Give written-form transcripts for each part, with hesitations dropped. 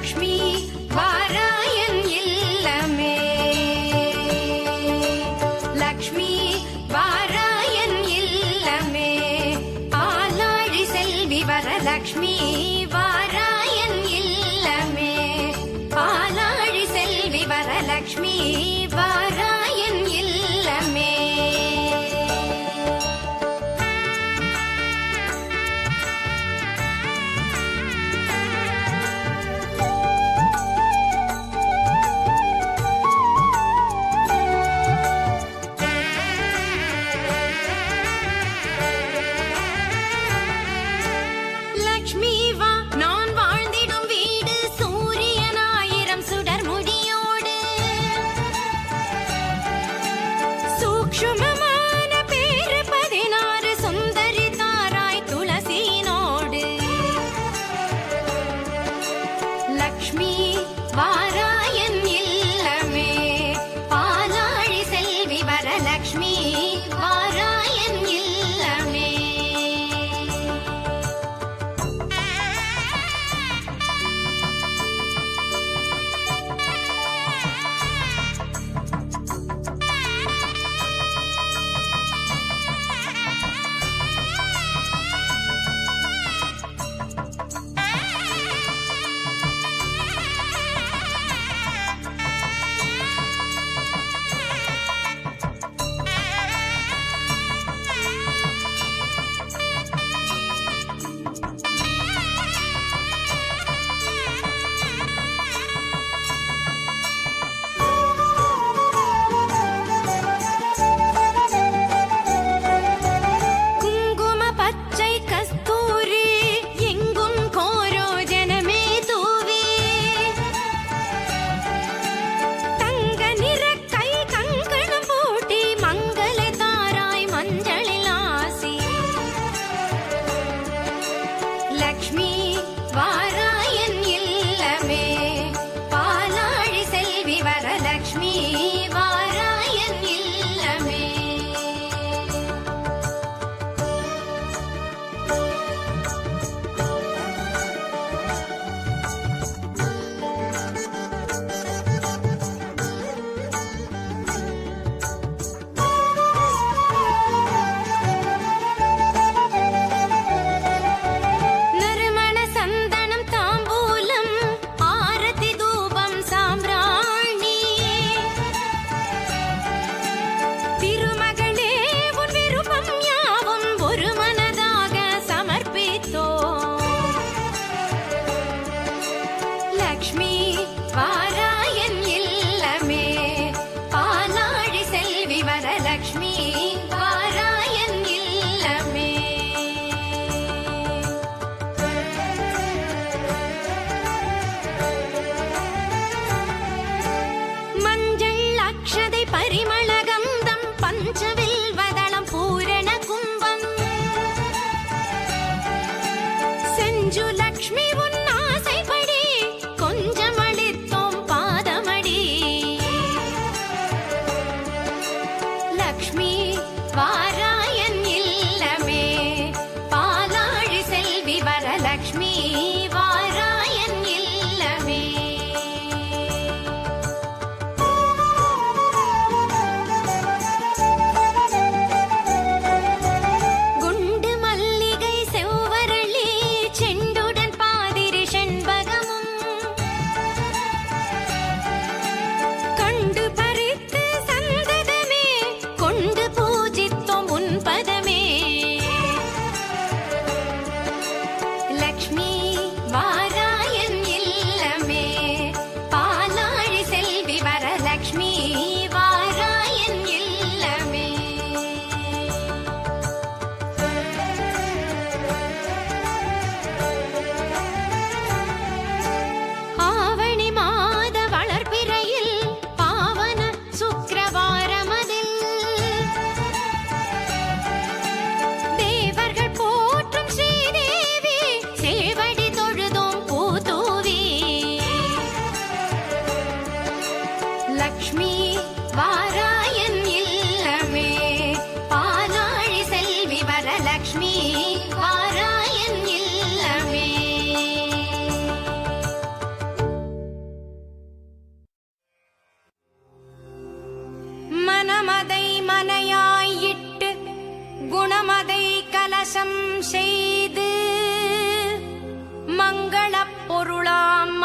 லக்ஷ்மி வாராயன் இல்லமே. லக்ஷ்மி வாராயன் இல்லமே. ஆலாழி செல்வி வரலக்ஷ்மி வாராயன் இல்லமே. ஆலாழி செல்வி வரலக்ஷ்மி வாராயன் இல்லமே. லக்ஷ்மி வா நான் வாழ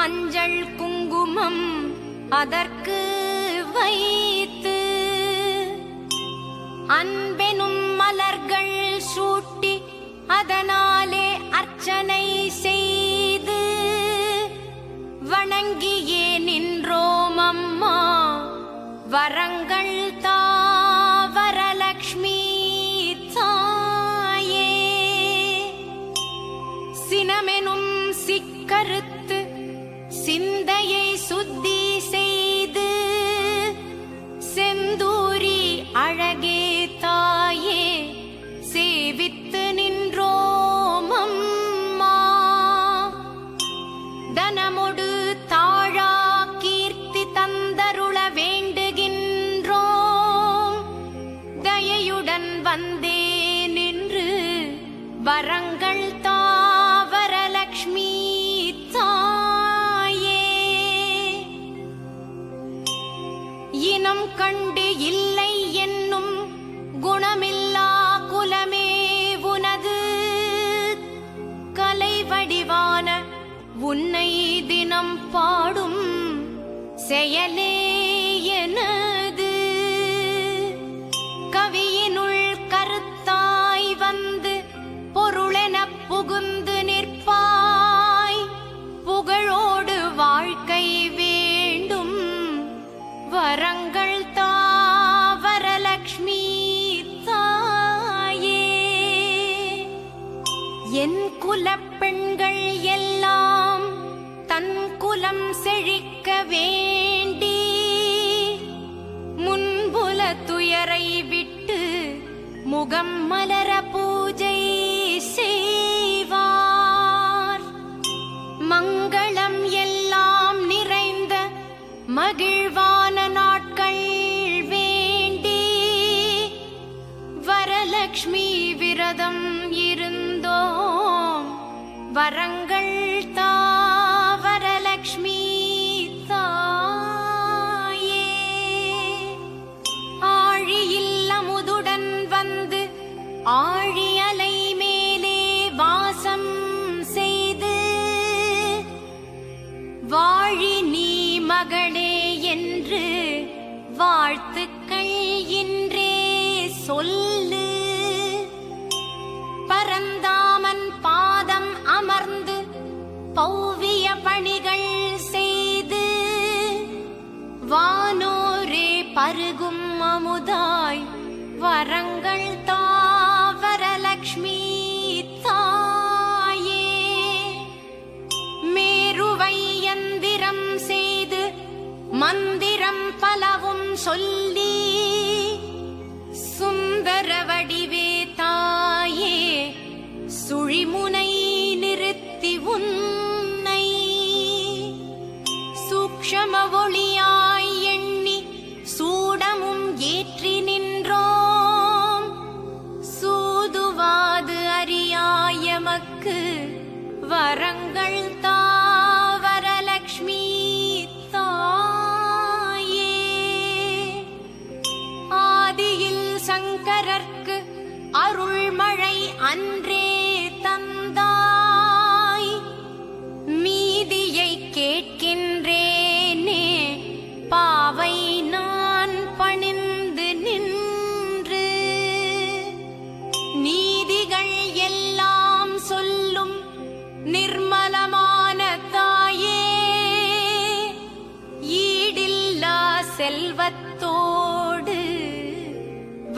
மஞ்சள் குங்குமம் அதற்கு வைத்து அன்பெனும் மலர்கள் சூட்டி அதனாலே அர்ச்சனை செய்து வணங்கியே நின்றோம் அம்மா. வரங்கள் தா வரலக்ஷ்மி தாயே. சினமெனும் சிக்கறுத்து சிந்தையை சுத்தி செய்து செந்தூரி அழகே தாயே சேவித்து நின்றோம் அம்மா. தனமொடு தாழா கீர்த்தி தந்தருள வேண்டுகின்றோம். தயையுடன் வந்தே நின்று வரங்கள் தா வரலக்ஷ்மி தாயே. இனம் கண்டு இல்லை என்னும் குணமில்லா குலமே உனது. கலை வடிவான உன்னை தினம் பாடும் செயலே எனது. கவியினுள் கருத்தாய் வந்து பொருளென புகுந்து நிற்பாய். புகழோடு வாழ்க்கை வேண்டும் வரங்கள் தா வரலக்ஷ்மி தாயே. என் குலப் பெண்கள் எல்லாம் தன் குலம் செழிக்க வேண்டி முன்புல துயரை விட்டு முகம் மலர பூஜை செய்வார். மங்களம் எல்லாம் நிறைந்த மகிழ்வான நாட்கள் வேண்டி வரலக்ஷ்மி விரதம் இருந்தோம். வரங்கள் தா வரலக்ஷ்மி தாயே. ஆழியில் அமுதுடன் வந்து ஆழி அலை மேலே வாசம் செய்து வாழி நீ மகளே என்று வாழ்த்துக்கள் இன்றே சொல்லு. பரந்தாமன் பாதம் அமர்ந்து பௌவிய பணிகள் செய்து வானோரே பருகும் அமுதாய் வரங்கள் தா வரலக்ஷ்மி தாயே. மேருவை யந்திரம் செய்து மந்திரம் பலவும் சொல்லி சுந்தர வடிவே தாயே சுழிமுனை நிறுத்தி உன்னை சூக்ஷம ஒளியாய் எண்ணி சூடமும் ஏற்றி நின்றோம். சூதுவாது அறியாயமக்கு வரங்கள் தா வரலக்ஷ்மி தாயே. ஆதியில் சங்கரர்க்கு அருள்மழை அன்றே தந்தாய். மீதியை கேட்கின்றேனே பாவை நான் பணிந்து நின்று. நீதிகள் எல்லாம் சொல்லும் நிர்மலமான தாயே ஈடில்லா செல்வத்தோடு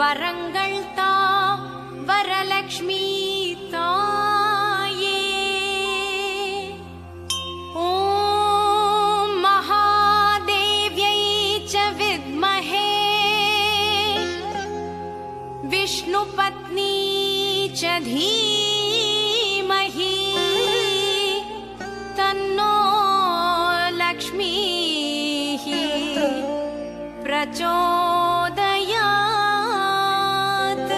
வரங்கள் தா வரலக்ஷ்மி தாயே. ஓம் மகாதேவ்யை ச வித்மஹே விஷ்ணுபத்னி ச தீமஹி தன்னோ லக்ஷ்மீ பிரச்சோதயாத்.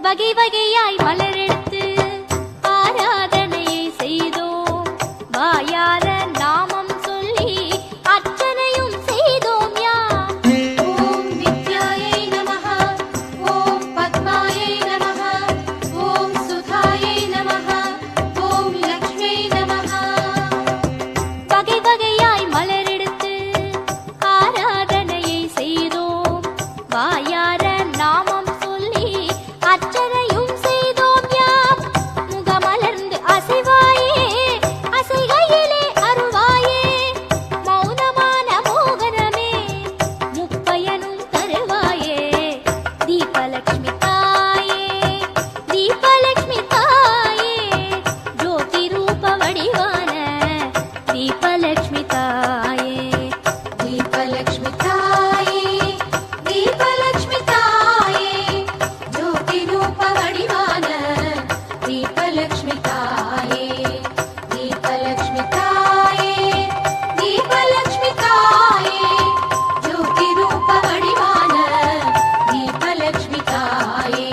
வகை வகையாய் மலரெடுத்து ஆராதனையை செய்தோம். வாயார நாமம் சொல்லி அர்ச்சனையும் செய்தோம் யாம். ஓம் வித்யாயை நமஹ, ஓம் பத்மாயை நமஹ, ஓம் சுதாயை நமஹ, ஓம் லக்ஷ்மியை நமஹ. வகை வகையாய் மலரெடுத்து ஆராதனையை செய்தோம். வாயார நாமம் சொல்லி அர்ச்சனையும் செய்தோம் யாம். முகமலர்ந்து அசைவாயே, அசைகையிலே அருவாயே, மௌனமான மோகனமே முப்பயனும் தருவாயே. தீபலக்ஷ்மி தாயே, தீபலக்ஷ்மி தாயே, ஜோதி ரூப வடிவான தீபலக்ஷ்மி தாயே. தீபலக்ஷ்மி தாயே, தீபலக்ஷ்மி தாயே, ஜோதி ரூப வடிவான தீபலக்ஷ்மி தாயே. தீபலக்ஷ்மி தாயே, தீபலக்ஷ்மி தாயே, ஜோதி ரூப வடிவான தீபலக்ஷ்மி தாயே.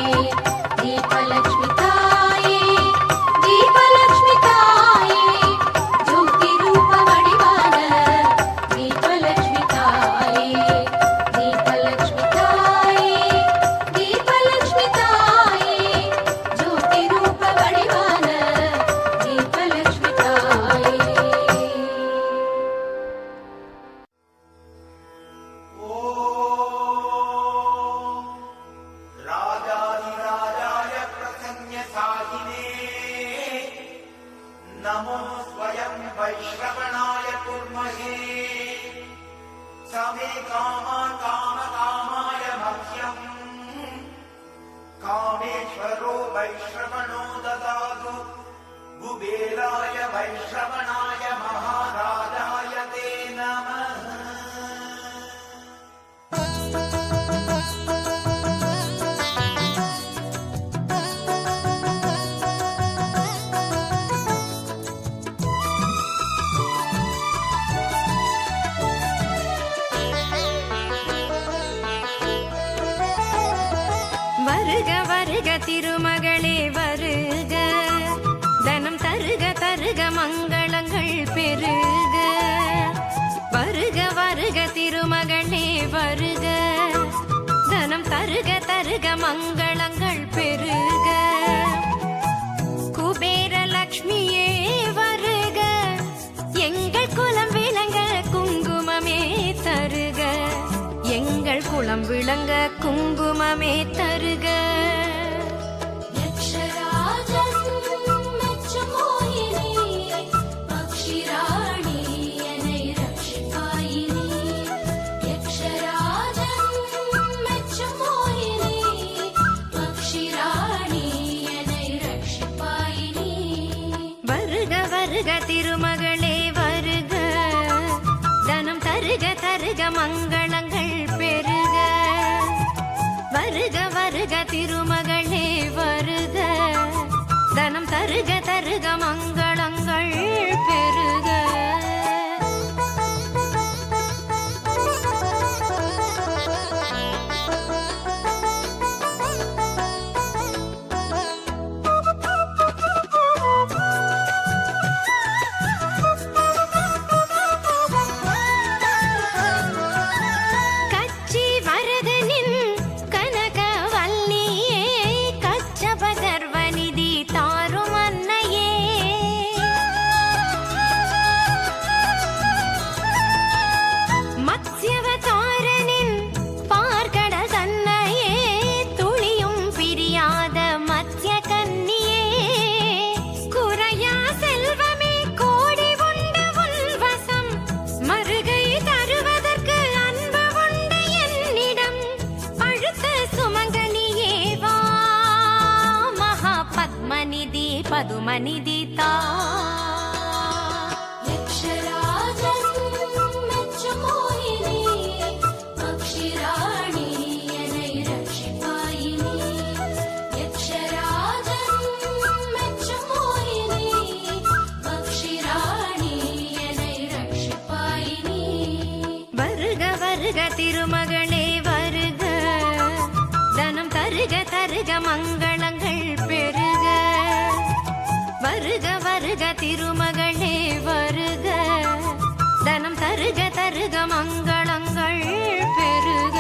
தீபலக்ஷ்மி தாயே, தீபலக்ஷ்மி தாயே, ஜோதி ரூப வடிவான தீபலக்ஷ்மி தாயே. தீபலக்ஷ்மி தாயே, தீபலக்ஷ்மி தாயே, ஜோதி ரூப வடிவான தீபலக்ஷ்மி தாயே. राजाधिराजाय प्रसन्नसाहिने नमो स्वयं वैश्रवणाय कुर्महे समे कामकामाय मह्यम् कामेश्वरो वैश्रवणो ददातु कुबेराय वैश्रवणाय महाराजाय ते नमः. வருக வருக திருமகளே வருக, தனம் தருக தருக மங்களங்கள் பெருக. வருக வருக திருமகளே வருக, தனம் தருக தருக மங்களங்கள் பெருக. குபேர லக்ஷ்மியே வருக, எங்கள் குலம் விளங்க குங்குமமே தருக. எங்கள் குலம் விளங்க குங்குமமே தருக. யக்ஷராஜன் மெச்சும் மோகினி, பக்ஷிராணி என்னை ரட்சிப்பாயினி. யக்ஷராஜன் மெச்சும் மோகினி, பக்ஷிராணி என்னை ரட்சிப்பாயினி. வருக வருக திருமகளே வருக, தனம் தருக தருக மங்களங்கள் பெருக. வருக வருக திருமகளே வருக, தனம் தருக தருக மங்களங்கள் பெருக. கச்சி வரதனின் கனகவல்லியே, கச்சபகர்வநிதி தாரும் அன்னையே. மத்ஸ்யவதாரனின் பார்க்கடல் தன்னையே, துளியும் பிரியாத மத்ய கன்னியே. குறையா செல்வமே கோடி உண்டு உன்வசம், மறுகை தருவதற்கு அன்பு உண்டு என்னிடம். அழுத்த சுமங்கலியே வா, மகா பத்மநிதி பதுமநிதி தா. யக்ஷராஜன் மெச்சும் மோகினி, பக்ஷிராணி என்னை ரட்சிப்பாயினி. யக்ஷராஜன் மெச்சும் மோகினி, பக்ஷிராணி என்னை ரட்சிப்பாயினி. வருக வருக திருமகளே வருக, தனம் தருக தருக மங்களங்கள் வருக வருக திருமகளே வருக, தனம் தருக தருக மங்களங்கள் பெருக.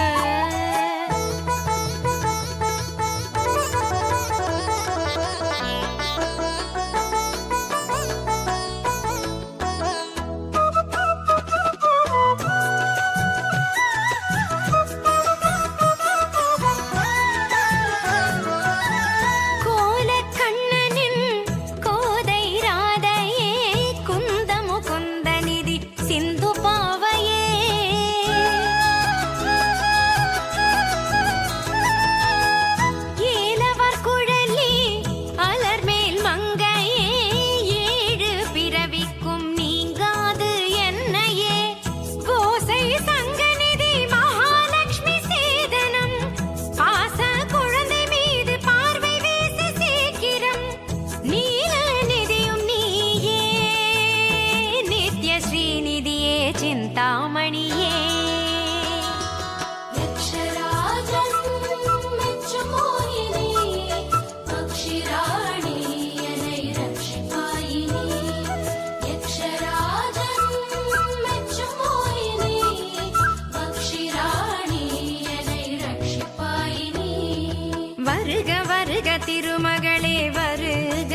திருமகளே வருக,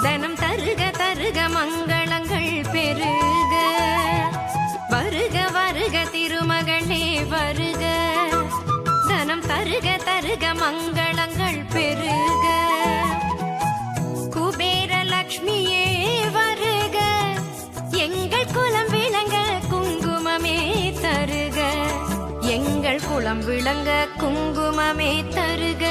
தனம் தருக தருக மங்களங்கள் பெருக. வருக வருக திருமகளே வருக, தனம் தருக தருக மங்களங்கள் பெருக. குபேர லக்ஷ்மியே வருக, எங்கள் குலம் விளங்க குங்குமமே தருக, எங்கள் குலம் விளங்க குங்குமமே தருக.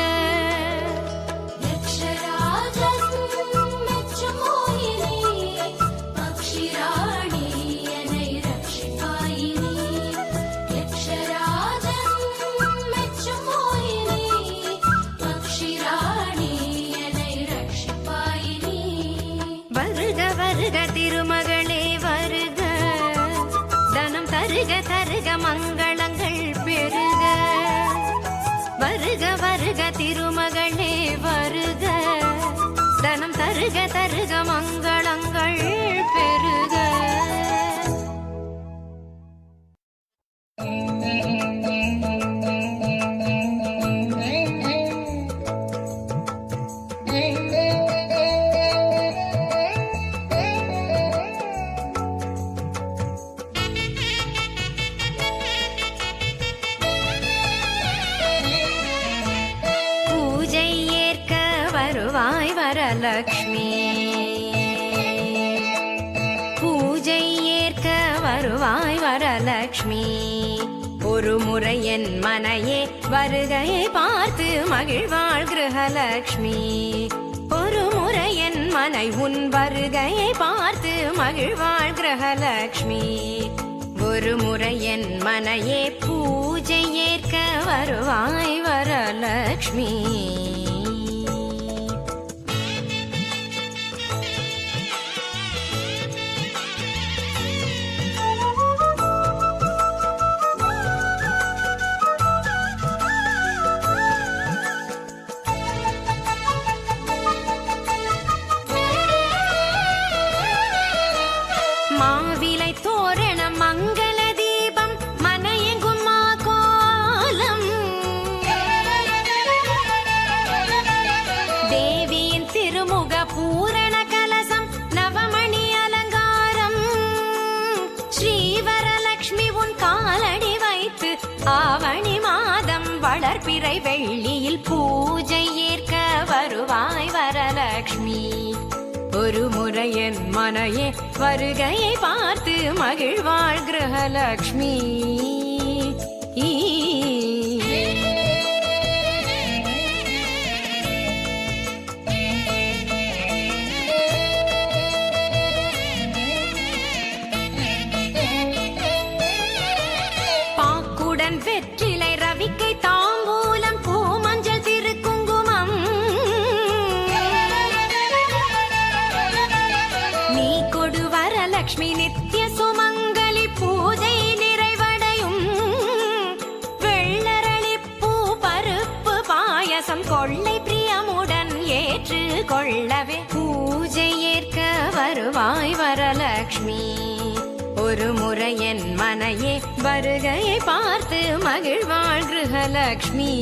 திருமகளே வருக, தனம் தருக தருக மங்களங்கள் பெருக. வருக வருக திருமகளே வருக, தனம் தருக தருக மங்களங்கள் பெருக. வரலக்ஷ்மி பூஜை ஏற்க வருவாய் வரலக்ஷ்மி. ஒரு முறை என் மனையே வருகையை பார்த்து மகிழ்வாள் கிரகலக்ஷ்மி. ஒரு முறை என் மனை உன் வருகையை பார்த்து மகிழ்வாள் கிரகலக்ஷ்மி. ஒரு முறை என் மனையே பூஜை ஏற்க வருவாய் வரலக்ஷ்மி. மாவிலை தோரணம் மங்கள தீபம் மனையெங்கும் கோலம். தேவியின் திருமுக பூரண கலசம் நவமணி அலங்காரம். ஸ்ரீவரலக்ஷ்மி உன் காலடி வைத்து ஆவணி மாதம் வளர்பிறை வெள்ளியில் பூஜை ஏற்க வருவாய் வரலக்ஷ்மி. ஒரு முறை என் மனையே வருகையை பார்த்து மகிழ்வாள் கிரகலக்ஷ்மி. பாக்குடன் வெற்றிலை ரவிக்கை தாம்பூலம் பூமஞ்சள் திருக்குங்குமம். நீ கொடு வரலக்ஷ்மி நித்ய சுமங்கலி பூஜை நிறைவடையும். ஏற்று கொள்ளவே பூஜை ஏற்க வருவாய் வரலக்ஷ்மி. ஒரு முறை என் மனையே வருகையை பார்த்து மகிழ்வாள் கிருஹலக்ஷ்மி.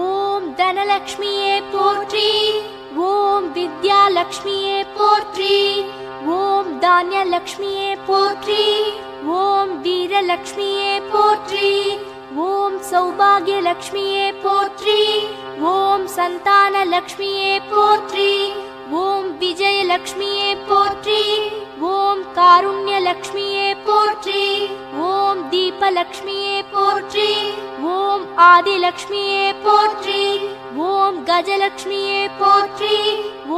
ஓம் தனலக்ஷ்மியே போற்றி, ஓம் வித்யாலக்ஷ்மியே போற்றி, ஓம் தானியலக்ஷ்மியே போற்றி, ஓம் வீரலக்ஷ்மியே போற்றி, ஓம் சௌபாகியலக்ஷ்மியே போற்றி, ஓம் சந்தானலக்ஷ்மியே போற்றி, ஓம் விஜயலக்ஷ்மியே போற்றி, ஓம் காருண்யலக்ஷ்மியே போற்றி, ஓம் தீபலக்ஷ்மியே போற்றி, ஓம் ஆதிலக்ஷ்மியே போற்றி, ஓம் கஜலக்ஷ்மியே போற்றி,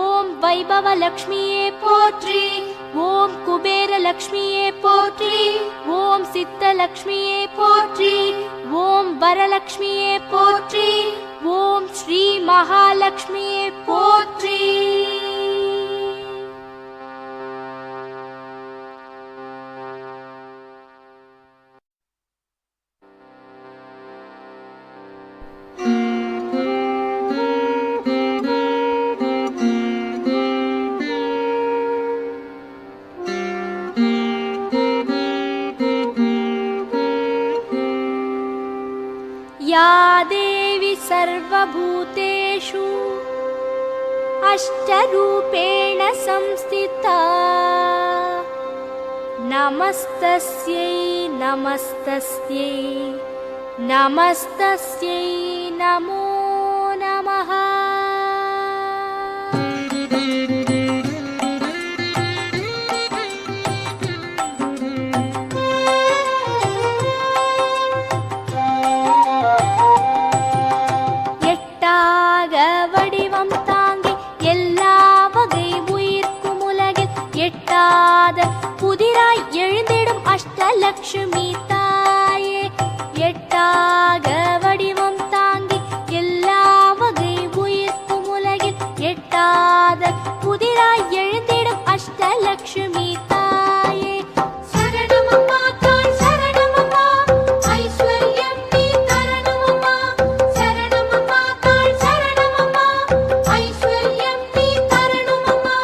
ஓம் வைபவலக்ஷ்மியே போற்றி, ஓம் குபேரலக்ஷ்மியே போற்றி, ஓம் சித்தலக்ஷ்மியே போற்றி, ஓம் வரலக்ஷ்மியே போற்றி, ஓம் ஸ்ரீ மகாலக்ஷ்மியே போற்றி. या देवी सर्वभूतेषु अष्टरूपेण संस्थिता नमस्तस्यै नमस्तस्यै नमस्तस्यै नमो नमः. புதிராய் எழுந்திடும் அஷ்டலக்ஷ்மி தாயே, எட்டாக வடிவம் தாங்கி எல்லா வகை உயிர்க்கும் உலகில் எட்டாத புதிராய் எழுந்திடும் அஷ்டலக்ஷ்மி தாயே. சரணமம்மா தாய் சரணமம்மா, ஐஸ்வர்யம் நீ தரணுமம்மா. சரணமம்மா தாய் சரணமம்மா, ஐஸ்வர்யம் நீ தரணுமம்மா.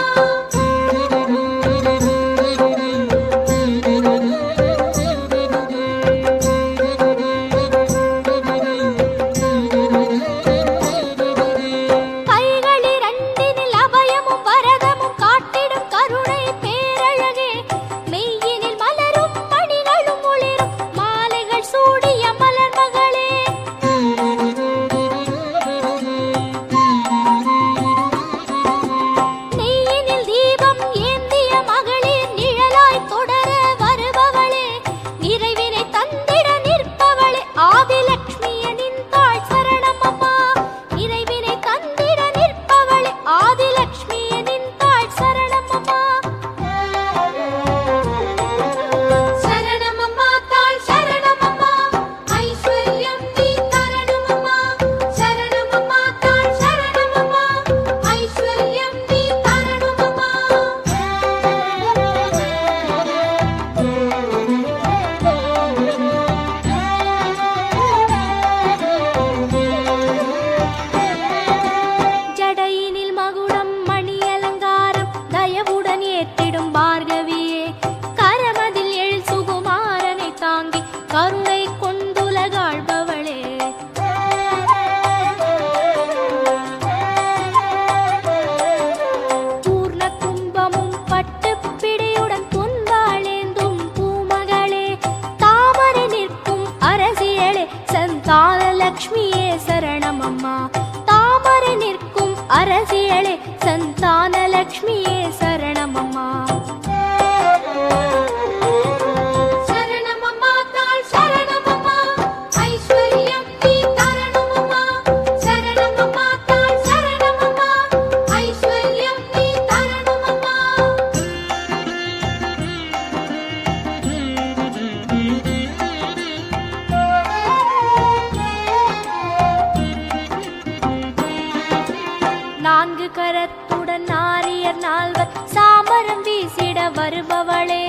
சாமரம் வீசிட வருபவளே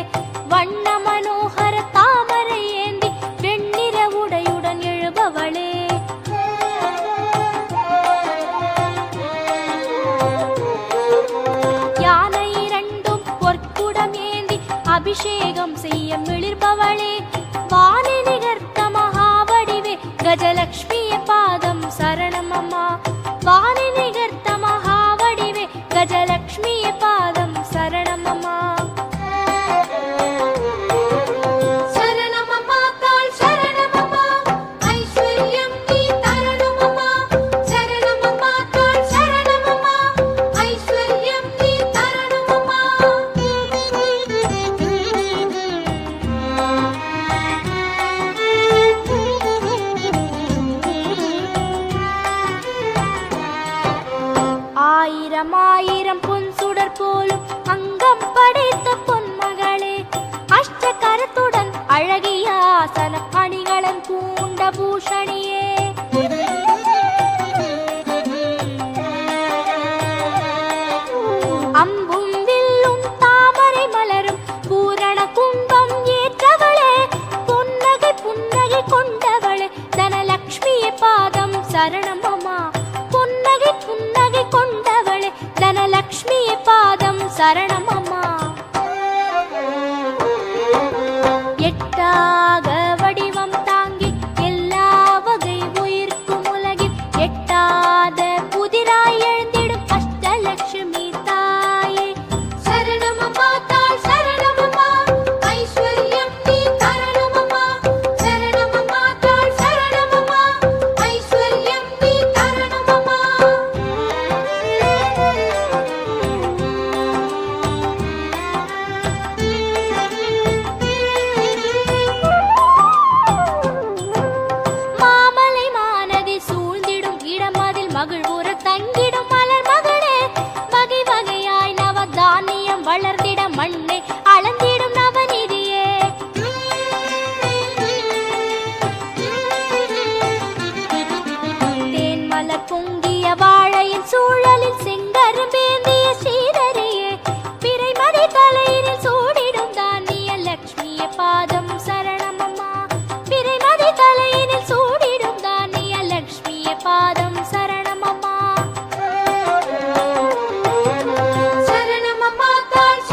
வண்ண மனோகர தாமரை ஏந்தி வெண்ணிற உடையுடன் எழுபவளே யானை இரண்டும் பொற்குடம் ஏந்தி அபிஷேகம் செய்ய மிளிர்பவளே வாணி நிகர்த்த மகாவடிவே கஜலக்ஷ்மிய பாதம் சரணம் அம்மா வாணி நிகர்த்த மகாவடிவே கஜலக்ஷ்மிய பாதம் சரணம் அம்மா சரணமம்மா தாள் சரணமம்மா ஐஸ்வர்யம் நீ தரணுமம்மா சரணமம்மா தாள் சரணமம்மா ஐஸ்வர்யம் நீ தரணுமம்மா ஆயிரம் ஆயிரம் பொன் சுடர் போலும் அங்கம் படைத்த பொன்மகளே அஷ்டகரத்துடன் அழகிய ஆசன அணிகளன் பூண்ட பூஷணியே அம்பும் வில்லும் தாமரை மலரும் பூரண கும்பம் ஏற்றவளே புன்னகை புன்னகை கொண்டவளே தனலக்ஷ்மிய பாதம் சரணம் அம்மா புன்னகை புன்னகை கொண்டவளே தனலக்ஷ்மிய பாதம் சரணம் அம்மா எட்டாக வடிவம் தாங்கி எல்லா வகை உயிர்க்கும் உலகில் எட்டாத புதிராய் எழுந்திடும் அஷ்டலட்சுமி தாயே சரணமம்மா தாள் சரணமம்மா ஐஸ்வர்யம் நீ தரணுமம்மா சரணமம்மா தாள் சரணமம்மா ஐஸ்வர்யம் நீ தரணுமம்மா மாமலை மானதி சூழ்ந்திடும் இடமதில் மகிழ்வுற தங்கிடும் மலர் மகளே வகை வகையாய் நவதானியம் வளர்ந்திட மண்ணை அளந்திடும் நவநிதியே தேன்மலர் பொங்கிய வாழையின் சூழலில் செங்கரும்பேந்திய ஸ்ரீதரியே பிறைமதி தலையினில் சூடிடும் தானிய லக்ஷ்மிய பாதம் சரணமம்மா பிறைமதி தலையினில் சூடிடும் தானிய லக்ஷ்மிய பாதம் சரணமம்மா சரணமம்மா தாள்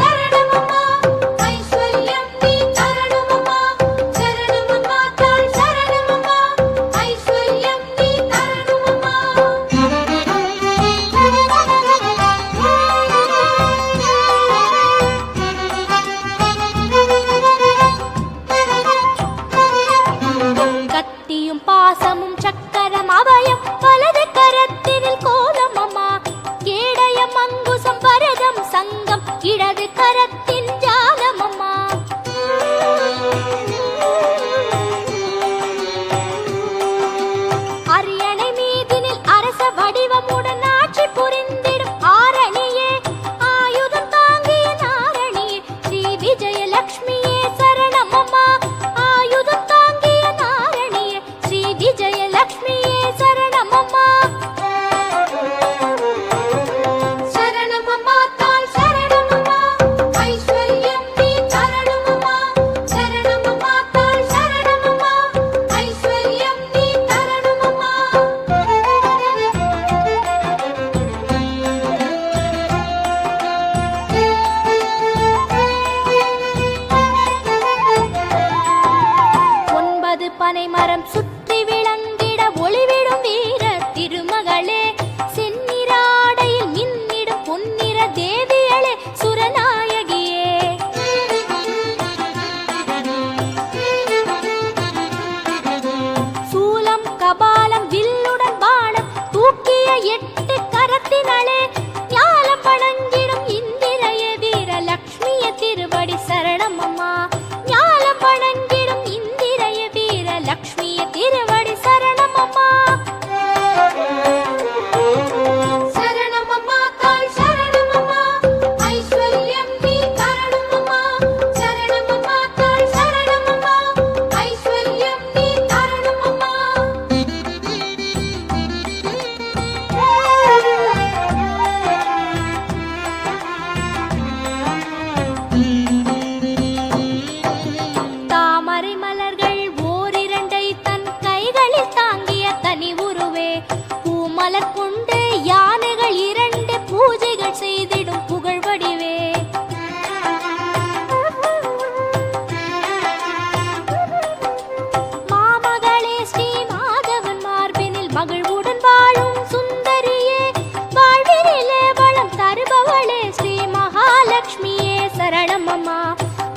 சரணம் அம்மா.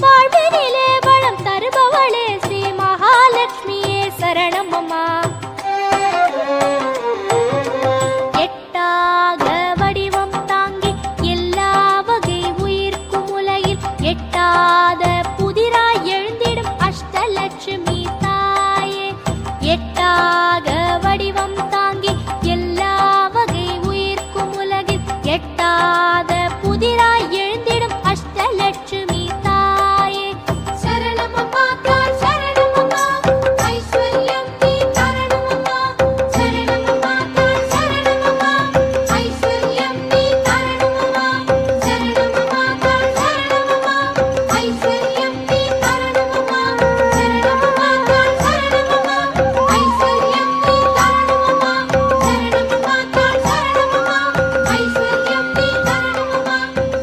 வாழ்வினிலே வளம் தருபவளே ஸ்ரீ மகாலட்சுமியே சரணம் அம்மா. எட்டாக வடிவம் தாங்கி எல்லா வகை உயிர்க்கும் உலகில் எட்டாத புதிராய் எழுந்திடும் அஷ்டலட்சுமி தாயே. எட்டாக வடிவம் தாங்கி எல்லா வகை உயிர்க்கும் உலகில் எட்டாத புதிராய் எழுந்திடும் அஷ்டலட்சுமி தாயே. சரணமம்மா தாய் சரணமம்மா ஐஸ்வர்யம் நீ தரணுமம்மா. சரணமம்மா தாய் சரணமம்மா ஐஸ்வர்யம் நீ தரணுமம்மா. சரணமம்மா தாய் சரணமம்மா ஐஸ்வர்யம் நீ தரணுமம்மா. சரணமம்மா தாய் சரணமம்மா ஐஸ்வர்யம் நீ தரணுமம்மா. சரணமம்மா தாய் சரணமம்மா ஐஸ்வர்யம் நீ தரணுமம்மா.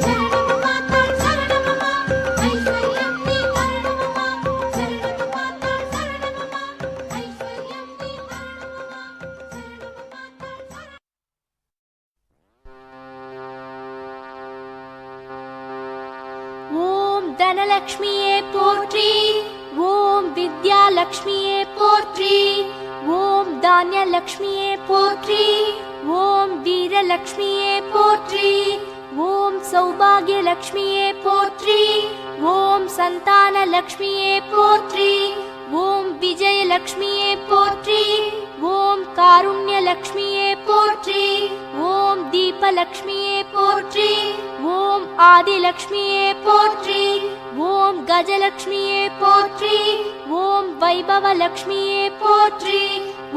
சரணமம்மா தாய் சரணமம்மா ஐஸ்வர்யம் நீ தரணுமம்மா. சரணமம்மா தாய் சரணமம்மா ஐஸ்வர்யம் நீ தரணுமம்மா. ஓம் தனலக்ஷ்மியே போற்றி. ஓம் வித்யாலக்ஷ்மியே போற்றி. ஓம் தானியலக்ஷ்மியே போற்றி. ஓம் வீரலக்ஷ்மியே போற்றி. ஓம் சௌபாகியலக்ஷ்மியே போற்றி. ஓம் சந்தானலக்ஷ்மியே போற்றி. ஓம் விஜயலக்ஷ்மியே போற்றி. ஓம் காருண்யலக்ஷ்மியே போற்றி. ஓம் தீபலக்ஷ்மியே போற்றி. ஓம் ஆதிலக்ஷ்மியே போற்றி. ஓம் கஜலக்ஷ்மியே போற்றி. ஓம் வைபவலக்ஷ்மியே போற்றி.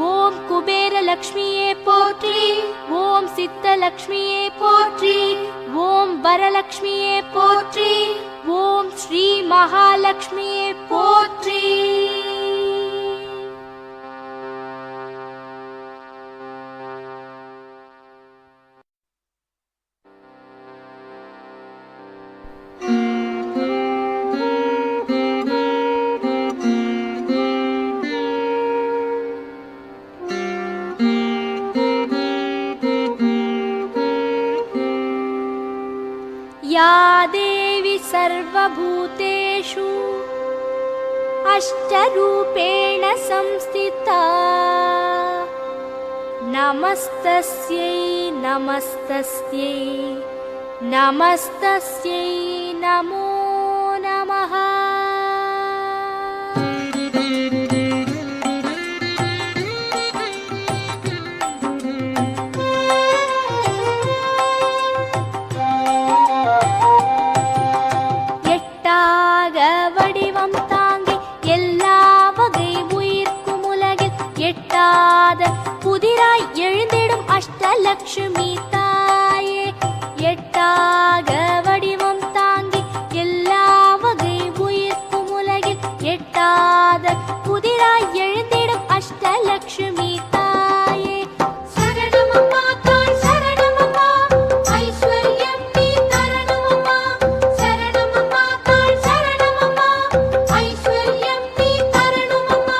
ஓம் குபேரலக்ஷ்மியே போற்றி. ஓம் சித்தலக்ஷ்மியே போற்றி. ஓம் வரலக்ஷ்மியே போற்றி. ஓம் ஸ்ரீ மகாலட்சுமியே போற்றி. या देवी सर्वभूतेषु अष्टरूपेण संस्थिता नमस्तस्यै नमस्तस्यै नमस्तस्यै नमो नमः. எட்டாக வடிவம் தாங்கி எல்லா வகை உயிர்க்கும் உலகில் எட்டாத புதிராய் எழுந்திடும் அஷ்டலட்சுமி தாயே. எட்டாக வடிவம் தாங்கி எல்லா வகை உயிர்க்கும் உலகில் எட்டாத புதிராய் எழுந்திடும் அஷ்டலட்சுமி தாயே. சரணமம்மா தாய் சரணமம்மா ஐஸ்வர்யம் நீ தரணுமம்மா. சரணமம்மா தாய் சரணமம்மா ஐஸ்வர்யம் நீ தரணுமம்மா.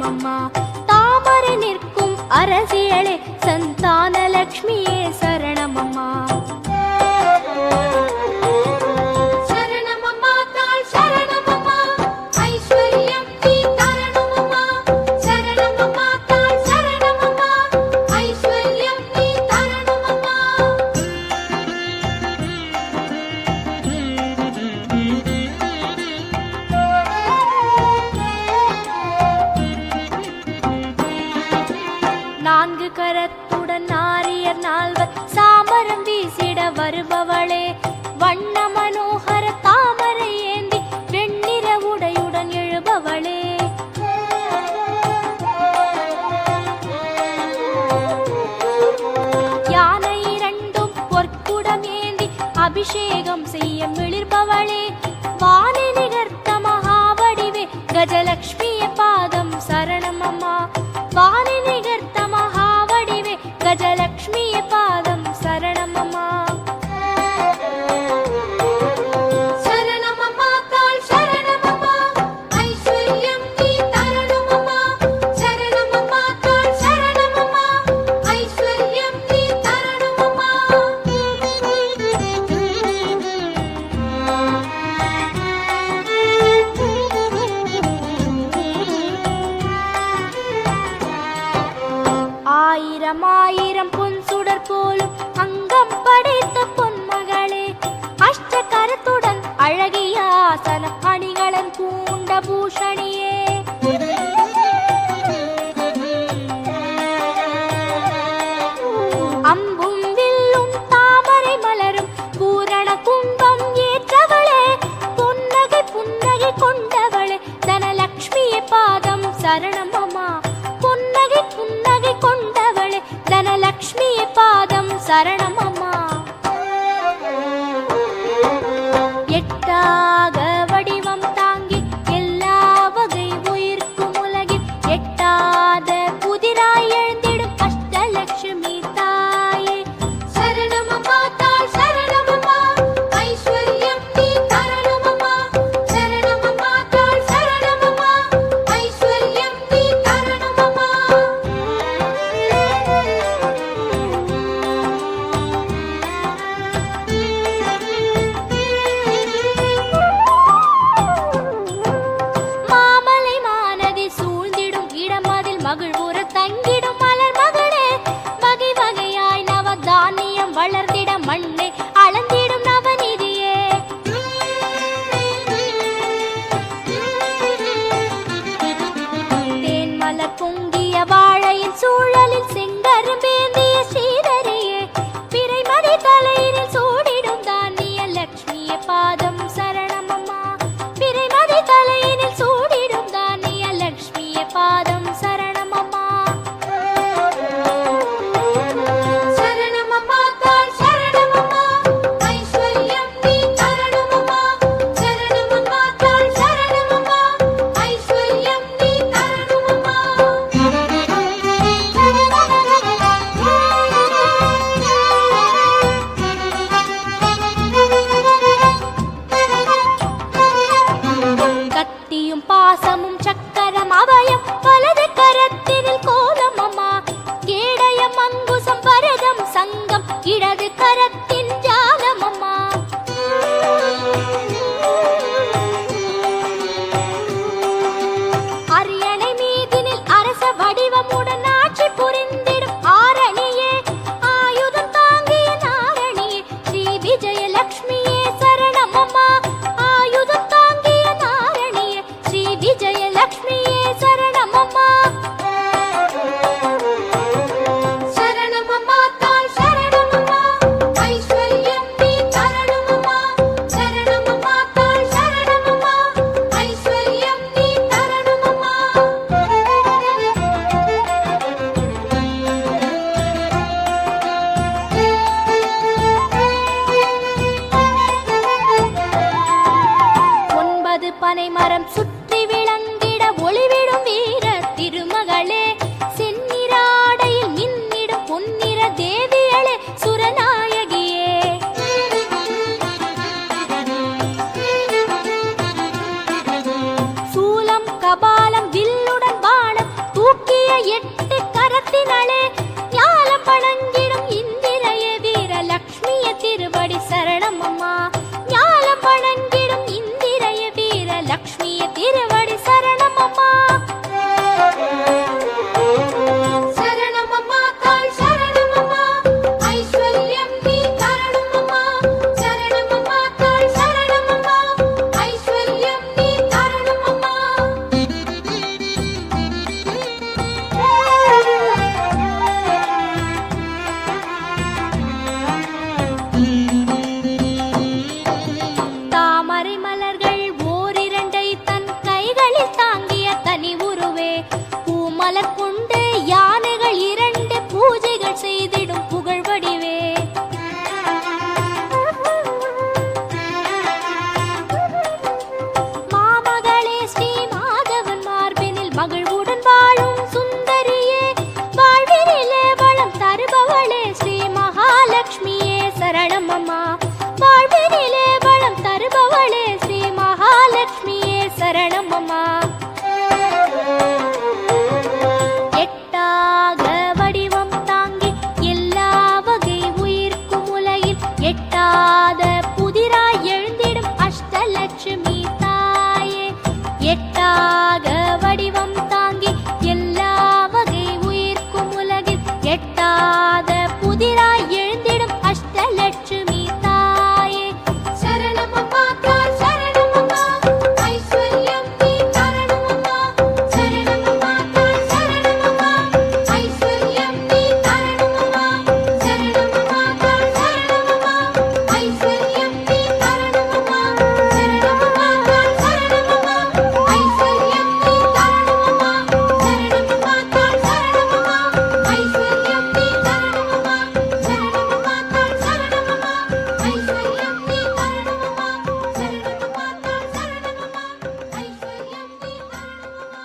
சரணமம்மா. தாமரை நிற்கும் அரசியலே சந்தான லக்ஷ்மியே சரணமம்மா. சரணமம்மா தாள் சரணமம்மா ஐஸ்வர்யம் நீ தரணுமம்மா. சரணமம்மா தாள் சரணமம்மா ஐஸ்வர்யம் நீ தரணுமம்மா. நான்கு கரத்துடன் நாரியர் நால்வர் சாமரம் வீசிட வருபவளே. வண்ண மனோகர தாமரை ஏந்தி வெண்ணிற உடையுடன் எழுபவளே. யானை இரண்டும் பொற்குடம் ஏந்தி அபிஷேகம் செய்ய மிளிர்பவளே. வானை நிகர்த்த மகாவடிவே கஜலக்ஷ்மிய பாதம் சரணமம்மா. வானை நிகர்த்த மகாவடிவே கஜலக்ஷ்மிய பாதம் சரணமம்மா. சரணமம்மா தாள் சரணமம்மா ஐஸ்வர்யம் நீ தரணுமம்மா. சரணமம்மா தாள் சரணமம்மா ஐஸ்வர்யம் நீ தரணுமம்மா. ஆயிரம் ஆயிரம் பொன் சுடர் போலும் அங்கம் படைத்த பொன்மகளே. அஷ்டகரத்துடன் அழகிய ஆசன அணிகளன் பூண்ட பூஷணியே. அம்பும் வில்லும் தாமரை மலரும் பூரண கும்பம் ஏற்றவளே. புன்னகை புன்னகை கொண்டவளே தனலக்ஷ்மிய பாதம் சரணமம்மா. புன்னகை புன்னகை கொண்டவளே தனலக்ஷ்மிய பாதம் சரணமம்மா. எட்டாக வடிவம் தாங்கி எல்லா வகை உயிர்க்கும் உலகில் எட்டாத புதிராய் எழுந்திடும் அஷ்டலட்சுமி தாயே. சரணமம்மா தாள் சரணமம்மா ஐஸ்வர்யம் நீ தரணுமம்மா. சரணமம்மா தாள் சரணமம்மா ஐஸ்வர்யம் நீ தரணுமம்மா. மாமலை மாநதி சூழ்ந்திடும் இடமதில் மகிழ்வுற தங்கிடும் மலர் மகளே. வகை வகையாய் நவதானியம் வளர்ந்திட மண்ணை அளந்திடும் நவநிதியே. தேன்மலர் பொங்கிய வாழையின் சூழலில் செங்கரும்பேந்திய ஸ்ரீதரியே. பிறைமதி தலையினில் சூடிடும் தானிய லக்ஷ்மிய பாதம் சரணமம்மா. பிறைமதி தலையினில் சூடிடும் தானிய லக்ஷ்மிய பாதம் சரணமம்மா. மலர் கொண்டு யானைகள் 2 பூஜைகள் செய்திடும் புகழ் வடிவே. மாமகளே ஸ்ரீ மாதவன் மார்பினில் மகிழ்வுடன் வாழும் சுந்தரியே, வாழ்வினிலே வளம் தருபவளே ஸ்ரீ மகாலட்சுமியே சரணம் அம்மா. வாழ்வினிலே வளம் தருபவளே ஸ்ரீ மகாலட்சுமியே சரணம் அம்மா. எட்டாக வடிவம் தாங்கி எல்லா வகை உயிர்க்கும் உலகில் எட்டாத புதிராய் எழுந்திடும் அஷ்டலட்சுமி தாயே. எட்டாக வடிவம் தாங்கி எல்லா வகை உயிர்க்கும் உலகில் எட்டாத புதிராய் எழுந்திடும் அஷ்டலட்சுமி தாயே. சரணமம்மா தாய் சரணமம்மா ஐஸ்வர்யம் நீ தரணுமம்மா. சரணமம்மா தாய் சரணமம்மா ஐஸ்வர்யம் நீ தரணுமம்மா. சரணமம்மா தாய் சரணமம்மா ஐஸ்வர்யம் நீ தரணுமம்மா. சரணமம்மா தாய் சரணமம்மா ஐஸ்வர்யம் நீ தரணுமம்மா. சரணமம்மா தாய் சரணமம்மா ஐஸ்வர்யம் நீ தரணுமம்மா. சரணமம்மா தாய் சரணமம்மா ஐஸ்வர்யம் நீ தரணுமம்மா. சரணமம்மா தாய் சரணமம்மா ஐஸ்வர்யம் நீ தரணுமம்மா.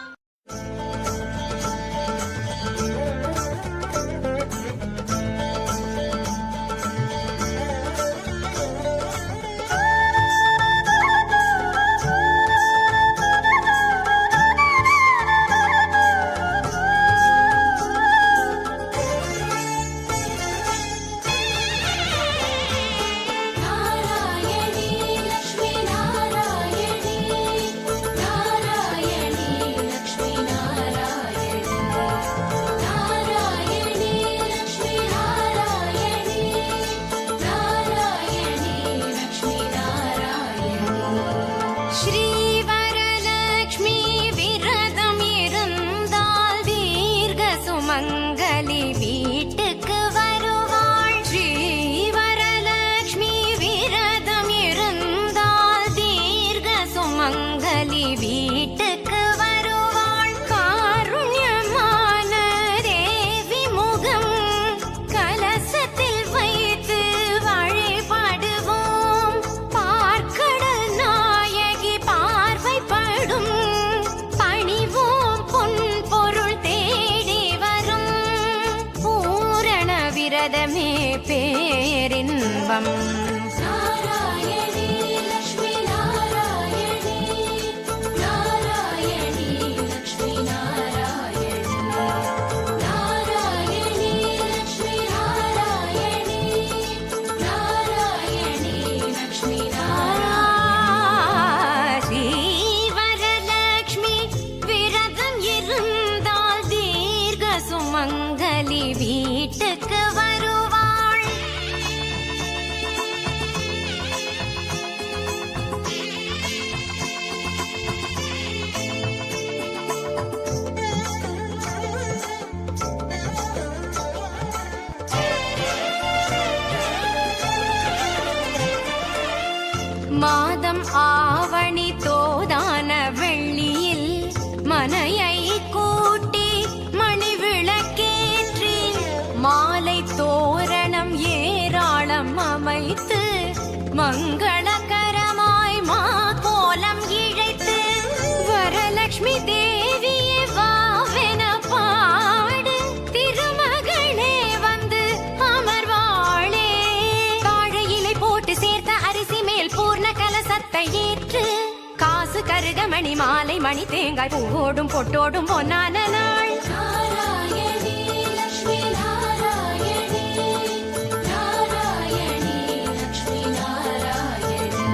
நாராயணி லக்ஷ்மி நாராயணி நாராயணி லக்ஷ்மி நாராயணி நாராயணி லக்ஷ்மி நாராயணி நாராயணி லக்ஷ்மி நாராயணி. ஸ்ரீவரலக்ஷ்மி விரதம் இருந்தால் தீர்க்க சுமங்கலி வீட்டுக்கு வருவாள். ஸ்ரீவரலக்ஷ்மி விரதம் இருந்தால் தீர்க்க சுமங்கலி வீட்டுக்கு வருவாள். காருண்யமான தேவி முகம் கலசத்தில் வைத்து வழிபடுவோம். பார்க்கடல் நாயகி பார்வைப்படும் பணிவோம் பொன் பொருள் தேடி வரும். பூரண விரதமே பேரின்பம். நாராயணி லக்ஷ்மி நாராயணி நாராயணி லக்ஷ்மி நாராயணி நாராயணி லக்ஷ்மி நாராயணி நாராயணி லக்ஷ்மி நாராயணி. ஸ்ரீவரலக்ஷ்மி விரதம் இருந்தால் தீர்க்க சுமங்கலி வீட்டுக்கு வருவாள். மாதம் ஆவணி தோதான வெள்ளியில் மனையை கூட்டி மணி விளக்கேற்றி மாலை தோரணம் ஏராளம் அமைத்து மங்களகரமாய் மா கோலம் இழைத்து வரலட்சுமி தேவியே வாவென பாடு திருமகளே வந்து அமர்வாளே. வாழையிலை போட்டு சேர்த்த அரிசி மேல் பூர்ண கலசத்தை ஏற்று காசு கருகமணி மாலை மணி தேங்காய் பூவோடும் பொட்டோடும் பொன்னான நாள். நாராயணி லக்ஷ்மி நாராயணி நாராயணி லக்ஷ்மி நாராயணி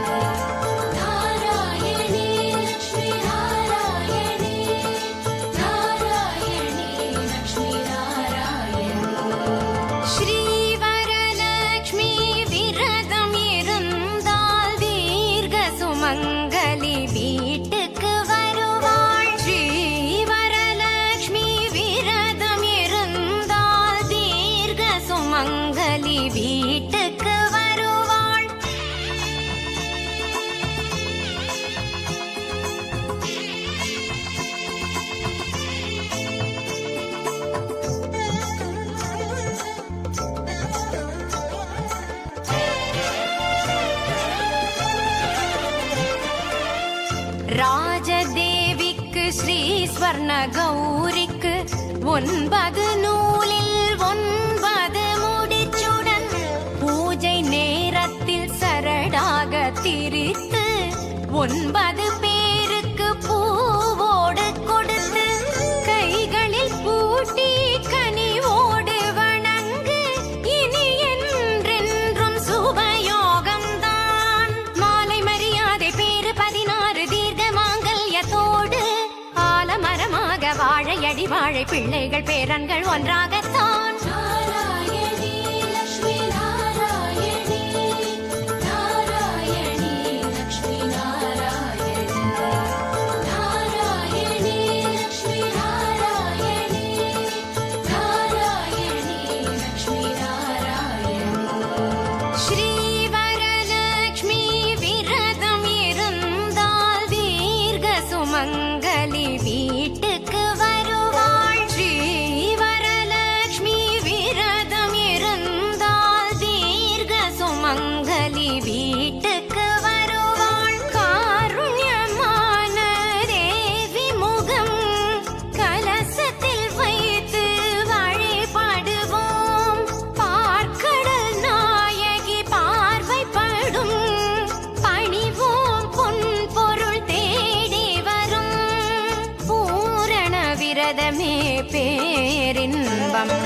நாராயணி லக்ஷ்மி நாராயணி நாராயணி லக்ஷ்மி நாராயணி. ஸ்ரீவரலக்ஷ்மி விரதம் இருந்தால் தீர்க்க சுமங்கலி வீட்டுக்கு வருவாள். ஸ்ரீவரலக்ஷ்மி ஸ்வர்ண கௌரிக்கு 9 நூலில் 9 முடிச்சுடன் பூஜை நேரத்தில் சரடாக திரித்து 9 பேருக்கு பூவோடு கொடுத்து கைகளில் பூட்டி கனிவோடு வணங்கு. இனி என்றென்றும் சுபயோகம்தான். மாலை மரியாதை பேரு 16 தீர்க்க மாங்கல்யத்தோடு ஆலமரமாக வாழையடி வாழை பிள்ளைகள் பேரன்கள் ஒன்றாகத்தான். நாராயணி லக்ஷ்மி நாராயணி நாராயணி லக்ஷ்மி நாராயணி நாராயணி லக்ஷ்மி நாராயணி நாராயணி லக்ஷ்மி நாராயணி. ஸ்ரீவரலக்ஷ்மி விரதம் இருந்தால் தீர்க்க சுமங்கலி வீட்டுக்கு வருவாள். ஸ்ரீவரலக்ஷ்மி விரதம் இருந்தால் தீர்க்க சுமங்கலி வீட்டுக்கு வருவாள். காருண்யமான தேவி முகம் கலசத்தில் வைத்து வழிபடுவோம். பார்க்கடல் நாயகி பார்வைப்படும் பணிவோம். பொன் பொருள் தேடி வரும் பூரண விரதமே பேரின்பம்.